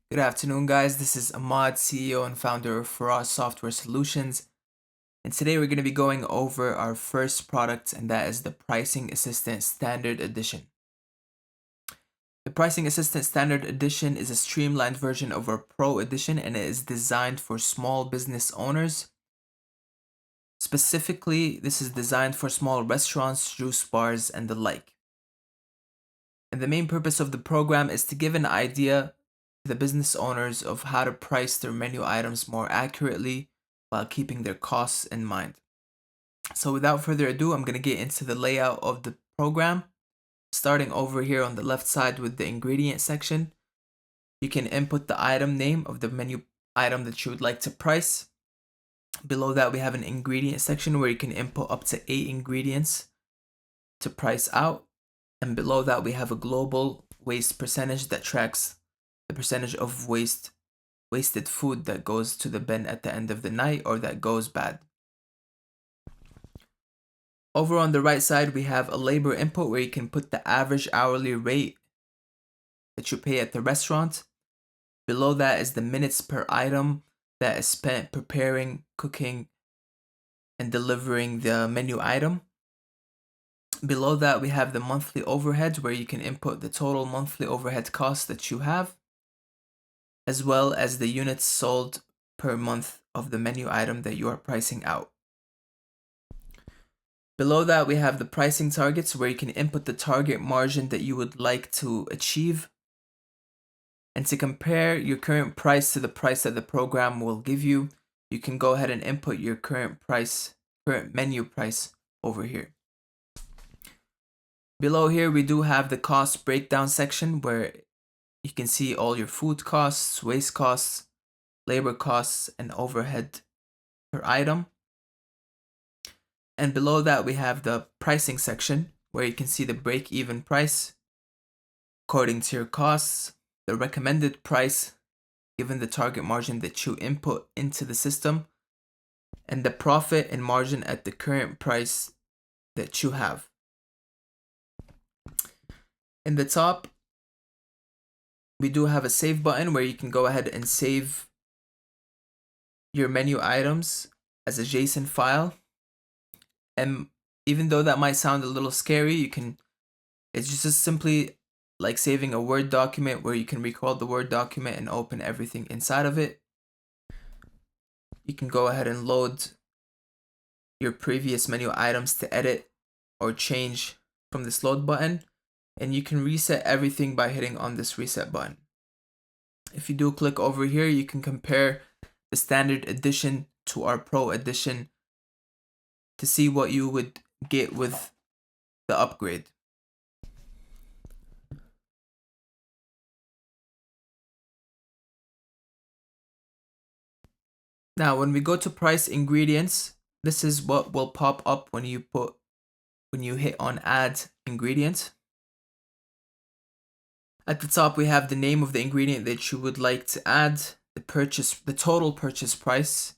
Good afternoon, guys. This is Ahmad, CEO and founder of Faraj Software Solutions. And today we're going to be going over our first product, and that is the Pricing Assistant Standard Edition. The Pricing Assistant Standard Edition is a streamlined version of our Pro Edition, and it is designed for small business owners. Specifically, this is designed for small restaurants, juice bars, and the like. And the main purpose of the program is to give an idea to the business owners of how to price their menu items more accurately while keeping their costs in mind. So without further ado, I'm going to get into the layout of the program. Starting over here on the left side with the ingredient section, you can input the item name of the menu item that you would like to price. Below that, we have an ingredient section where you can input up to 8 ingredients to price out. And below that, we have a global waste percentage that tracks the percentage of wasted food that goes to the bin at the end of the night or that goes bad. Over on the right side, we have a labor input where you can put the average hourly rate that you pay at the restaurant. Below that is the minutes per item that is spent preparing, cooking, and delivering the menu item. Below that, we have the monthly overhead where you can input the total monthly overhead cost that you have, as well as the units sold per month of the menu item that you are pricing out. Below that, we have the pricing targets where you can input the target margin that you would like to achieve. And to compare your current price to the price that the program will give you, you can go ahead and input your current menu price over here. Below here, we do have the cost breakdown section where you can see all your food costs, waste costs, labor costs, and overhead per item. And below that, we have the pricing section where you can see the break-even price according to your costs, the recommended price given the target margin that you input into the system, and the profit and margin at the current price that you have. In the top, we do have a save button where you can go ahead and save your menu items as a JSON file. And even though that might sound a little scary, it's just simply like saving a Word document where you can recall the Word document and open everything inside of it. You can go ahead and load your previous menu items to edit or change from this load button, and you can reset everything by hitting on this reset button. If you do click over here, you can compare the standard edition to our Pro edition to see what you would get with the upgrade. Now, when we go to price ingredients, this is what will pop up when you hit on add ingredient. At the top, we have the name of the ingredient that you would like to add, the total purchase price,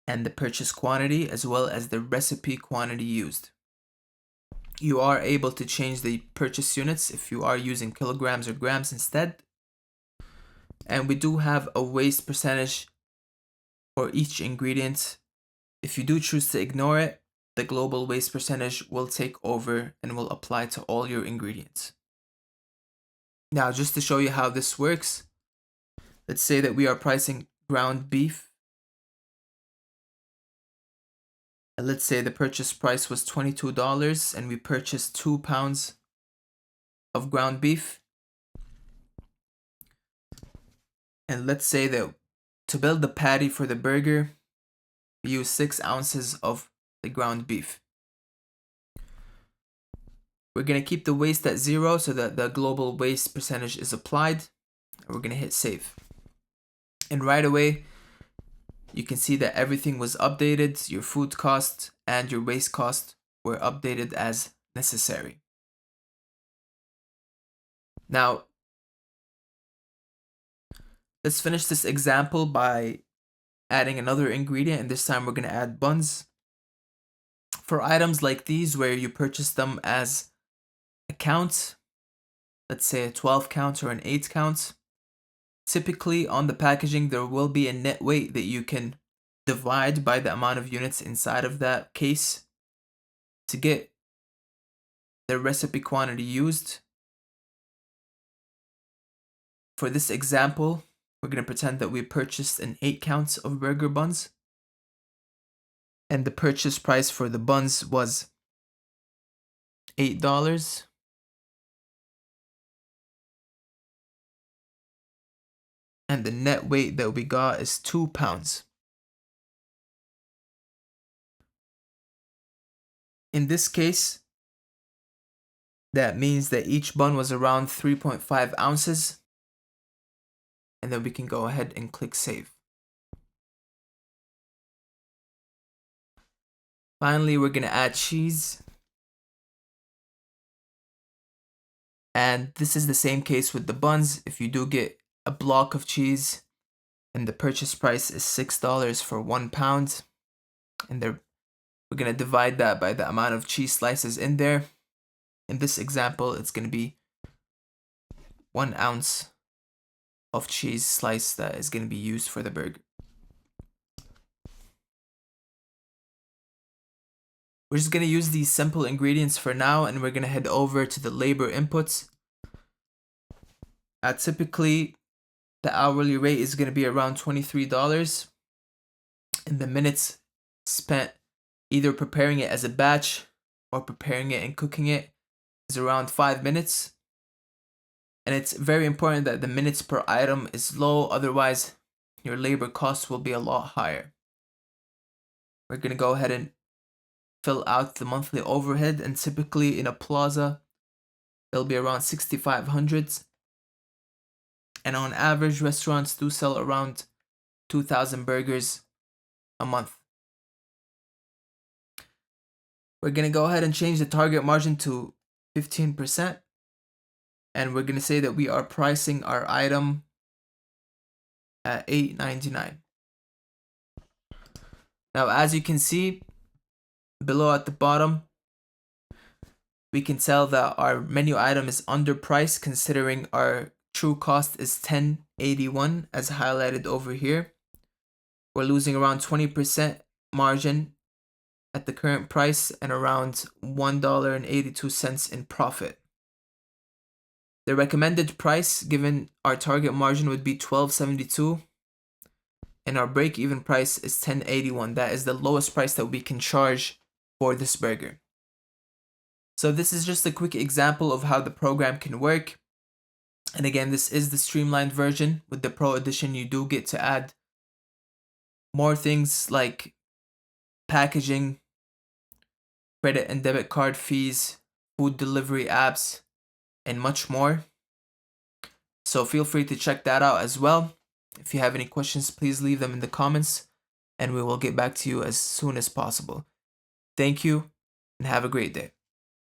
and the purchase quantity, as well as the recipe quantity used. You are able to change the purchase units if you are using kilograms or grams instead. And we do have a waste percentage for each ingredient. If you do choose to ignore it, the global waste percentage will take over and will apply to all your ingredients. Now, just to show you how this works, let's say that we are pricing ground beef. And let's say the purchase price was $22 and we purchased 2 pounds of ground beef. And let's say that to build the patty for the burger, we use 6 ounces of the ground beef. We're going to keep the waste at 0 so that the global waste percentage is applied. And we're going to hit save. And right away, you can see that everything was updated. Your food cost and your waste cost were updated as necessary. Now, let's finish this example by adding another ingredient, and this time we're going to add buns. For items like these where you purchase them as a count, let's say a 12 count or an 8 count, Typically on the packaging, there will be a net weight that you can divide by the amount of units inside of that case to get the recipe quantity used. For this example, we're going to pretend that we purchased an 8 counts of burger buns, and the purchase price for the buns was $8. And the net weight that we got is 2 pounds. In this case, that means that each bun was around 3.5 ounces. And then we can go ahead and click save. Finally, we're going to add cheese. And this is the same case with the buns. If you do get a block of cheese and the purchase price is $6 for 1 pound, and we're going to divide that by the amount of cheese slices in there. In this example, it's going to be 1 ounce of cheese slice that is going to be used for the burger. We're just going to use these simple ingredients for now, and we're going to head over to the labor inputs. Typically, the hourly rate is going to be around $23, and the minutes spent either preparing it as a batch or preparing it and cooking it is around 5 minutes. And it's very important that the minutes per item is low, otherwise your labor costs will be a lot higher. We're going to go ahead and fill out the monthly overhead, and typically in a plaza it'll be around 6,500, and on average restaurants do sell around 2,000 burgers a month. We're going to go ahead and change the target margin to 15%, and we're going to say that we are pricing our item at $8.99. Now, as you can see below at the bottom, we can tell that our menu item is underpriced considering our true cost is $10.81 as highlighted over here. We're losing around 20% margin at the current price and around $1.82 in profit. The recommended price given our target margin would be $12.72, and our break-even price is $10.81. That is the lowest price that we can charge for this burger. So this is just a quick example of how the program can work. And again, this is the streamlined version. With the Pro Edition, you do get to add more things like packaging, credit and debit card fees, food delivery apps, and much more. So feel free to check that out as well. If you have any questions, please leave them in the comments, and we will get back to you as soon as possible. Thank you, and have a great day.